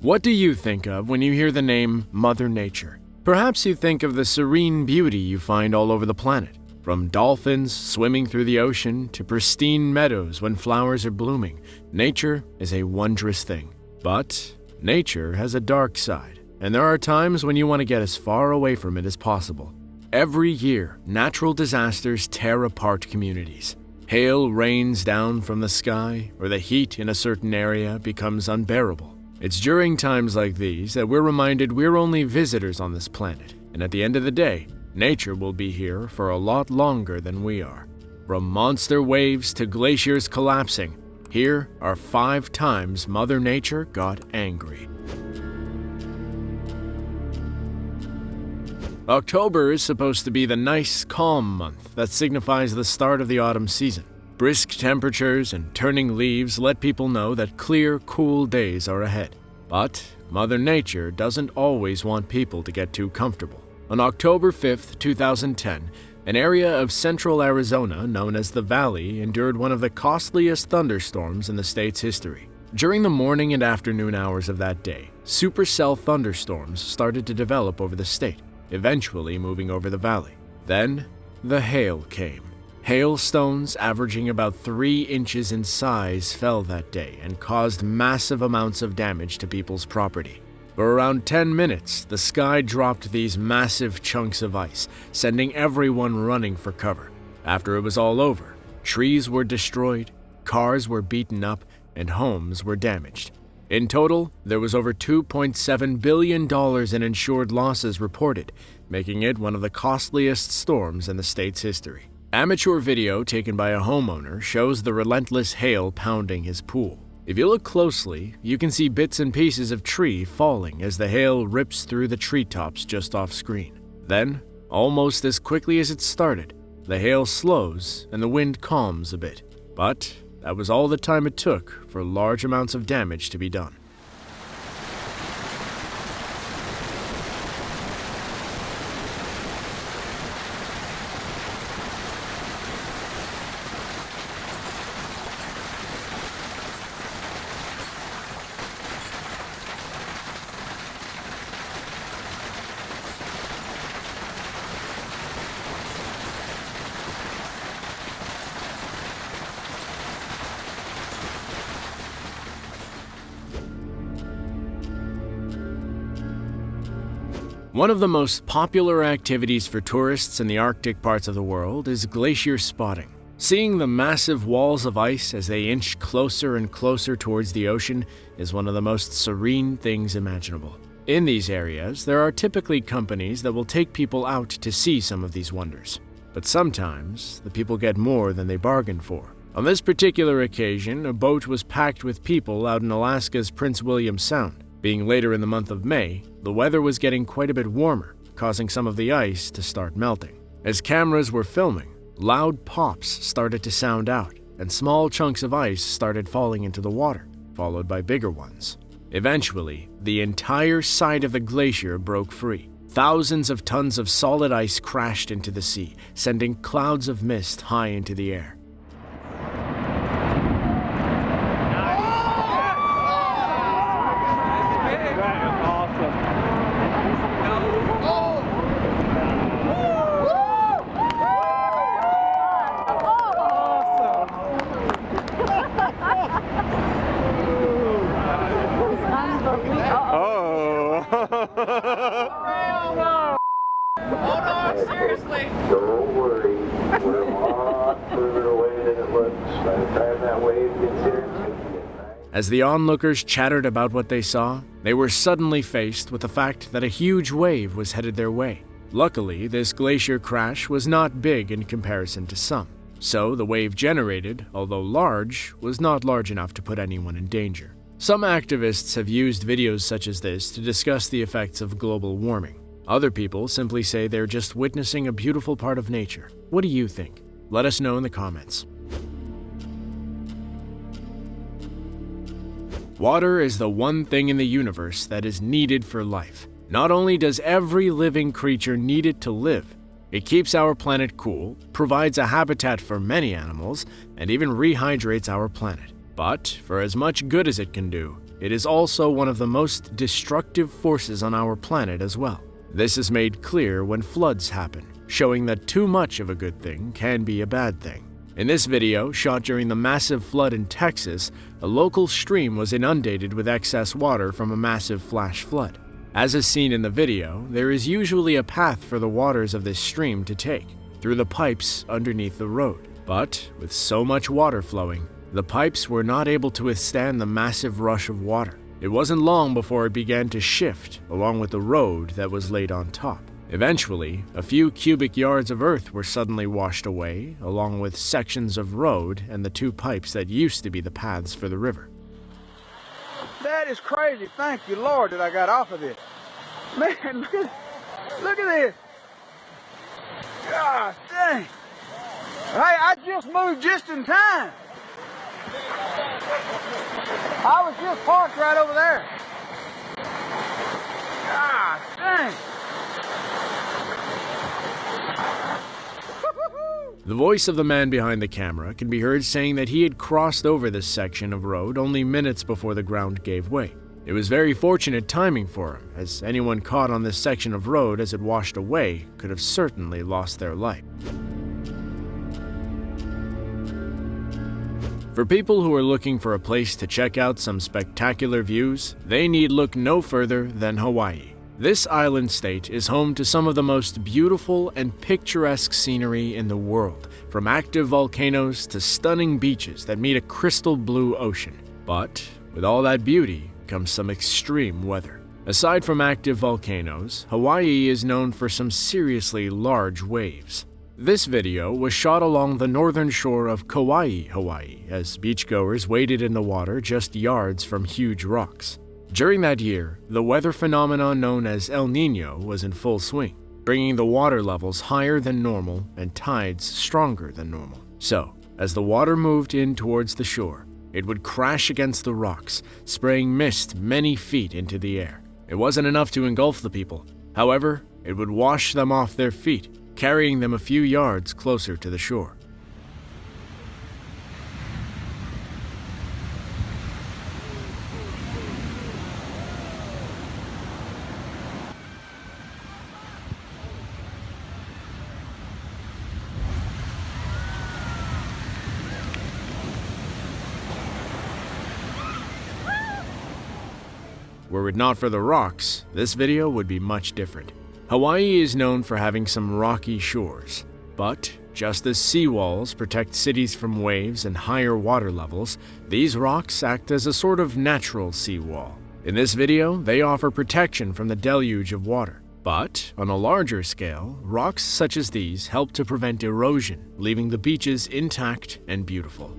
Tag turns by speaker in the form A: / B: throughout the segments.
A: What do you think of when you hear the name Mother Nature? Perhaps you think of the serene beauty you find all over the planet. From dolphins swimming through the ocean to pristine meadows when flowers are blooming, nature is a wondrous thing. But nature has a dark side, and there are times when you want to get as far away from it as possible. Every year, natural disasters tear apart communities. Hail rains down from the sky, or the heat in a certain area becomes unbearable. It's during times like these that we're reminded we're only visitors on this planet, and at the end of the day, nature will be here for a lot longer than we are. From monster waves to glaciers collapsing, here are 5 times Mother Nature got angry. October is supposed to be the nice, calm month that signifies the start of the autumn season. Brisk temperatures and turning leaves let people know that clear, cool days are ahead. But Mother Nature doesn't always want people to get too comfortable. On October 5th, 2010, an area of central Arizona known as the Valley endured one of the costliest thunderstorms in the state's history. During the morning and afternoon hours of that day, supercell thunderstorms started to develop over the state, eventually moving over the valley. Then, the hail came. Hailstones averaging about 3 inches in size fell that day and caused massive amounts of damage to people's property. For around 10 minutes, the sky dropped these massive chunks of ice, sending everyone running for cover. After it was all over, trees were destroyed, cars were beaten up, and homes were damaged. In total, there was over $2.7 billion in insured losses reported, making it one of the costliest storms in the state's history. Amateur video taken by a homeowner shows the relentless hail pounding his pool. If you look closely, you can see bits and pieces of tree falling as the hail rips through the treetops just off screen. Then, almost as quickly as it started, the hail slows and the wind calms a bit. But that was all the time it took for large amounts of damage to be done. One of the most popular activities for tourists in the Arctic parts of the world is glacier spotting. Seeing the massive walls of ice as they inch closer and closer towards the ocean is one of the most serene things imaginable. In these areas, there are typically companies that will take people out to see some of these wonders. But sometimes, the people get more than they bargained for. On this particular occasion, a boat was packed with people out in Alaska's Prince William Sound. Being later in the month of May, the weather was getting quite a bit warmer, causing some of the ice to start melting. As cameras were filming, loud pops started to sound out, and small chunks of ice started falling into the water, followed by bigger ones. Eventually, the entire side of the glacier broke free. Thousands of tons of solid ice crashed into the sea, sending clouds of mist high into the air.
B: Seriously. Don't worry. We're a lot further away than it looks. By the time that wave gets here, it's going to get back.
A: As the onlookers chattered about what they saw, they were suddenly faced with the fact that a huge wave was headed their way. Luckily, this glacier crash was not big in comparison to some. So the wave generated, although large, was not large enough to put anyone in danger. Some activists have used videos such as this to discuss the effects of global warming. Other people simply say they're just witnessing a beautiful part of nature. What do you think? Let us know in the comments. Water is the one thing in the universe that is needed for life. Not only does every living creature need it to live, it keeps our planet cool, provides a habitat for many animals, and even rehydrates our planet. But for as much good as it can do, it is also one of the most destructive forces on our planet as well. This is made clear when floods happen, showing that too much of a good thing can be a bad thing. In this video, shot during the massive flood in Texas, a local stream was inundated with excess water from a massive flash flood. As is seen in the video, there is usually a path for the waters of this stream to take, through the pipes underneath the road. But with so much water flowing, the pipes were not able to withstand the massive rush of water. It wasn't long before it began to shift, along with the road that was laid on top. Eventually, a few cubic yards of earth were suddenly washed away, along with sections of road and the two pipes that used to be the paths for the river.
C: That is crazy. Thank you, Lord, that I got off of it. Man, look at this. God dang. Hey, I just moved just in time. I was just parked right over there. God dang.
A: The voice of the man behind the camera can be heard saying that he had crossed over this section of road only minutes before the ground gave way. It was very fortunate timing for him, as anyone caught on this section of road as it washed away could have certainly lost their life. For people who are looking for a place to check out some spectacular views, they need look no further than Hawaii. This island state is home to some of the most beautiful and picturesque scenery in the world, from active volcanoes to stunning beaches that meet a crystal blue ocean. But with all that beauty comes some extreme weather. Aside from active volcanoes, Hawaii is known for some seriously large waves. This video was shot along the northern shore of Kauai, Hawaii, as beachgoers waded in the water just yards from huge rocks. During that year, the weather phenomenon known as El Niño was in full swing, bringing the water levels higher than normal and tides stronger than normal. So, as the water moved in towards the shore, it would crash against the rocks, spraying mist many feet into the air. It wasn't enough to engulf the people. However, it would wash them off their feet, carrying them a few yards closer to the shore. Were it not for the rocks, this video would be much different. Hawaii is known for having some rocky shores, but just as seawalls protect cities from waves and higher water levels, these rocks act as a sort of natural seawall. In this video, they offer protection from the deluge of water. But on a larger scale, rocks such as these help to prevent erosion, leaving the beaches intact and beautiful.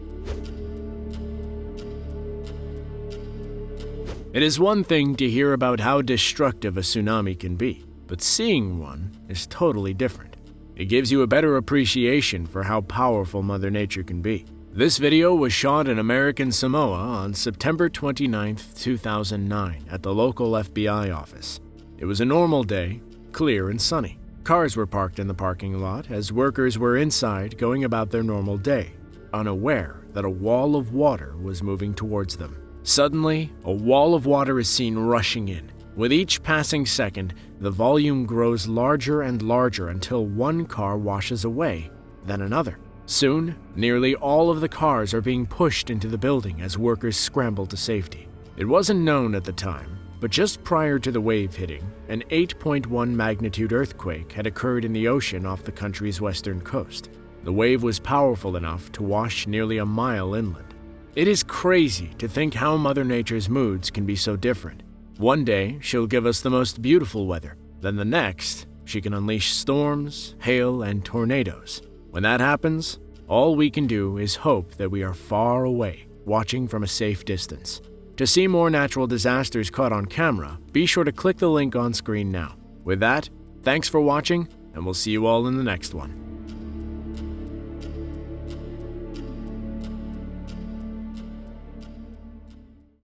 A: It is one thing to hear about how destructive a tsunami can be, but seeing one is totally different. It gives you a better appreciation for how powerful Mother Nature can be. This video was shot in American Samoa on September 29, 2009 at the local FBI office. It was a normal day, clear and sunny. Cars were parked in the parking lot as workers were inside going about their normal day, unaware that a wall of water was moving towards them. Suddenly, a wall of water is seen rushing in. With each passing second, the volume grows larger and larger until one car washes away, then another. Soon, nearly all of the cars are being pushed into the building as workers scramble to safety. It wasn't known at the time, but just prior to the wave hitting, an 8.1 magnitude earthquake had occurred in the ocean off the country's western coast. The wave was powerful enough to wash nearly a mile inland. It is crazy to think how Mother Nature's moods can be so different. One day, she'll give us the most beautiful weather. Then the next, she can unleash storms, hail, and tornadoes. When that happens, all we can do is hope that we are far away, watching from a safe distance. To see more natural disasters caught on camera, be sure to click the link on screen now. With that, thanks for watching, and we'll see you all in the next one.